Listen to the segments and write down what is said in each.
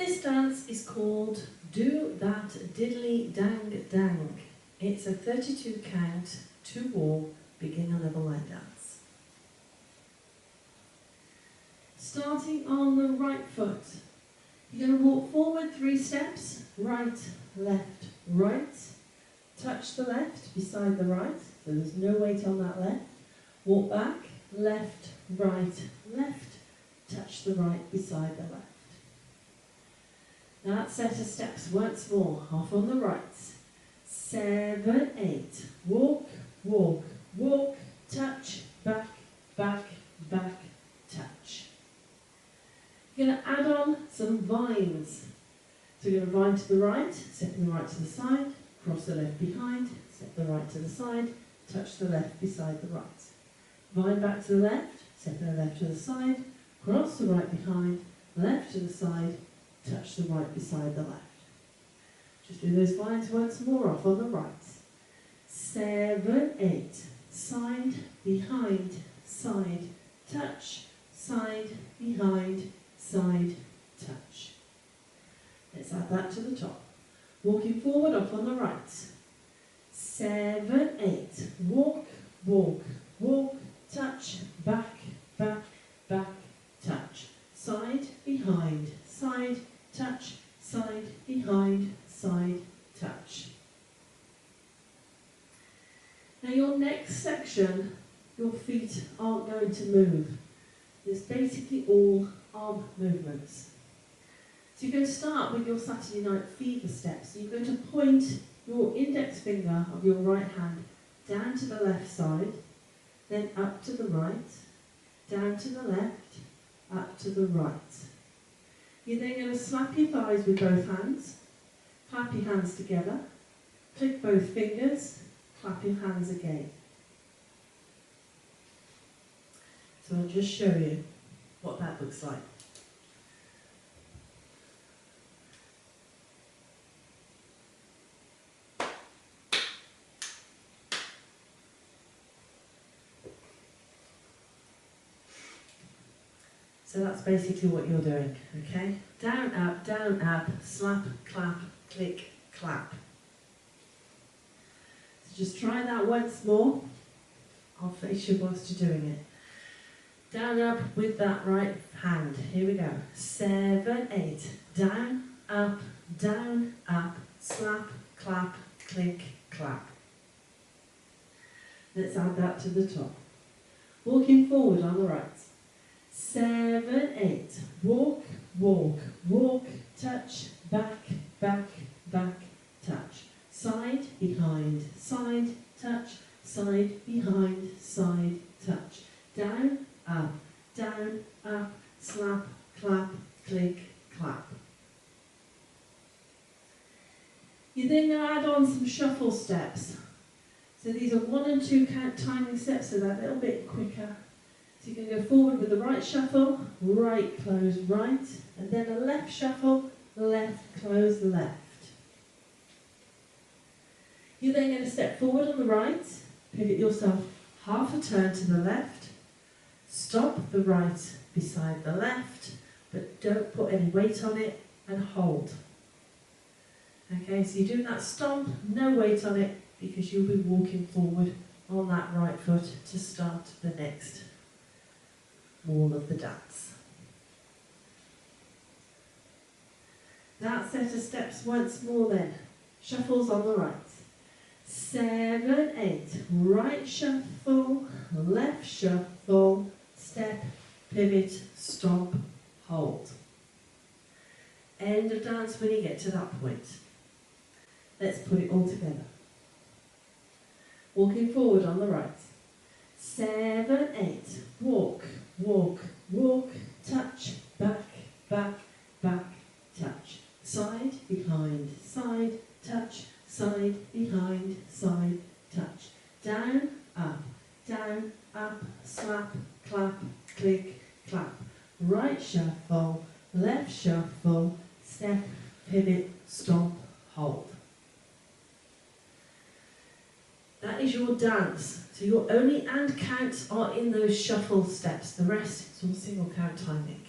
This dance is called Do That Diddly Dang Dang. It's a 32 count, 2 wall, beginner level line dance. Starting on the right foot, you're going to walk forward 3 steps, right, left, right. Touch the left beside the right, so there's no weight on that left. Walk back, left, right, left. Touch the right beside the left. That set of steps once more, off on the right. 7, 8. Walk, walk, walk, touch, back, back, back, touch. You're going to add on some vines. So you're going to vine to the right, stepping the right to the side, cross the left behind, step the right to the side, touch the left beside the right. Vine back to the left, stepping the left to the side, cross the right behind, left to the side, touch the right beside the left. Just do those vines once more, off on the right. 7, 8. Side, behind, side, touch, side, behind, side, touch. Let's add that to the top. Walking forward, off on the right. 7, 8. Walk, walk, walk, touch, back, back, back, touch. Side, behind, side, touch, side, behind, side, touch. Now your next section, your feet aren't going to move. It's basically all arm movements. So you're going to start with your Saturday Night Fever steps. So you're going to point your index finger of your right hand down to the left side, then up to the right, down to the left, up to the right. You're then going to slap your thighs with both hands, clap your hands together, click both fingers, clap your hands again. So I'll just show you what that looks like. So that's basically what you're doing, okay? Down, up, slap, clap, click, clap. So just try that once more. I'll face you whilst you're doing it. Down, up with that right hand. Here we go. 7, 8. Down, up, slap, clap, click, clap. Let's add that to the top. Walking forward on the right. 7, 8. Walk, walk, walk, touch, back, back, back, touch. Side, behind, side, touch, side, behind, side, touch. Down, up, slap, clap, click, clap. You're then going to add on some shuffle steps. So these are 1 and 2 count timing steps, so that little bit quicker. So you can go forward with the right shuffle, right, close, right, and then a left shuffle, left, close, left. You're then going to step forward on the right, pivot yourself half a turn to the left, stop the right beside the left, but don't put any weight on it, and hold. Okay, so you're doing that stomp, no weight on it, because you'll be walking forward on that right foot to start the next wall of the dance. That set of steps once more then. Shuffles on the right. 7, 8. Right shuffle, left shuffle, step, pivot, stomp, hold. End of dance when you get to that point. Let's put it all together. Walking forward on the right. 7, 8. Walk, walk, walk, touch, back, back, back, touch. Side, behind, side, touch, side, behind, side, touch. Down, up, slap, clap, click, clap. Right shuffle, left shuffle, step, pivot, stomp, hold. That is your dance. So your only and counts are in those shuffle steps. The rest is all single count timing.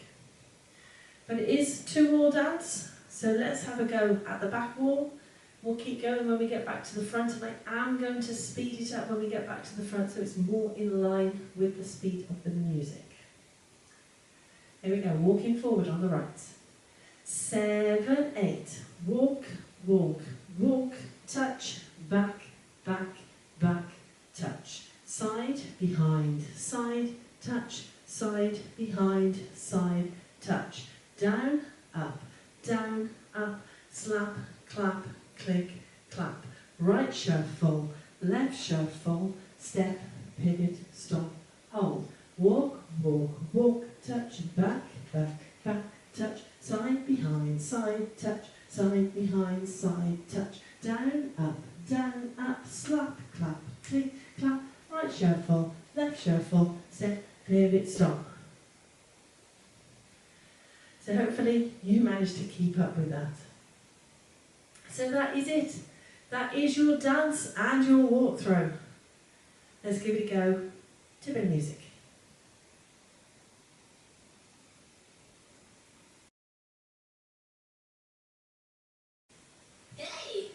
But it is 2 wall dance, so let's have a go at the back wall. We'll keep going when we get back to the front, and I am going to speed it up when we get back to the front so it's more in line with the speed of the music. Here we go, walking forward on the right. 7, 8, walk, walk, walk, touch, back, back, back, touch. Side, behind, side, touch, side, behind, side, touch. Down, up, slap, clap, click, clap. Right shuffle, left shuffle, step, pivot, stop, hold. Walk, walk, walk, touch, back, back, back, touch. Side, behind, side, touch, side, behind, side, touch. Down, up, slap, clap, click, clap. Right shuffle, left shuffle, step, pivot, stop. So hopefully you managed to keep up with that. So that is it. That is your dance and your walkthrough. Let's give it a go to a bit of music. Hey!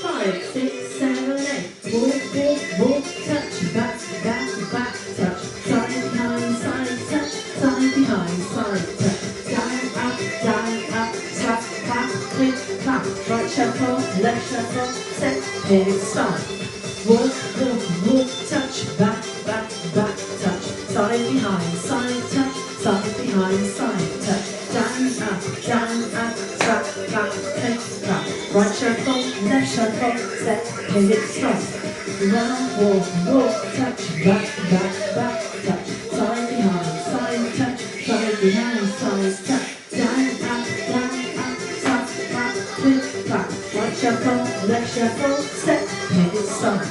5, 6, 7, 8. Walk, walk, walk, touch, back, back, back, touch. Side, behind, side, touch. Side, behind, side, touch. Down, up, slap, clap, click, clap. Right shuffle, left shuffle, step, pivot, stop. Walk, walk, walk, touch, back, back, back, touch. Side, behind, side, touch. Side, behind, side, touch. Down, up, slap, clap, click, clap. Right shuffle, left shuffle, step, pivot, stop. Round, walk, walk, touch, back, back, back, touch. Side, behind, side, touch. Side, behind, side, touch. Down, up, slap, clap, click, clap. Right shuffle, left shuffle, step, pivot, stop.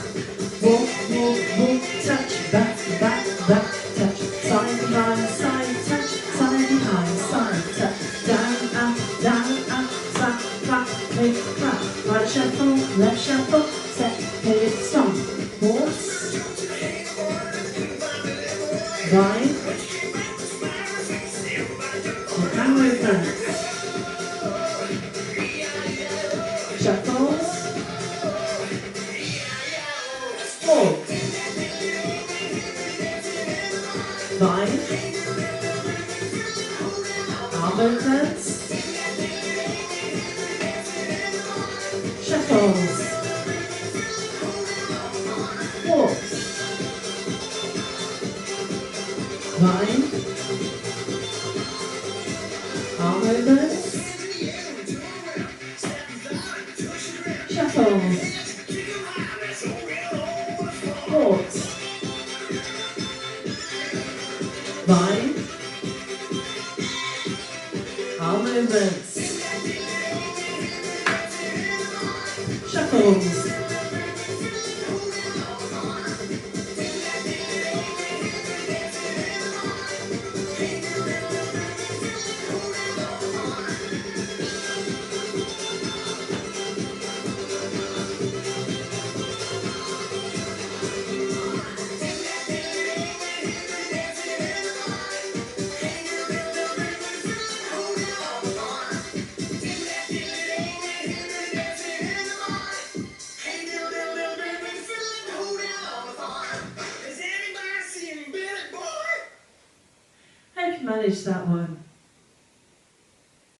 Walk, walk, walk, touch, back, back, back, touch. Side, behind, side, touch. Side, behind, side, touch. Down, up, slap, clap, click, clap. Right shuffle, left shuffle, step, pivot, stop. Waltz, ride, and movement. Shuffles, walk, ride, arm movements, shuffles, walks, ride, arm movements, shuffles, walks, ride, arm movements, shuffles, hope you managed that one.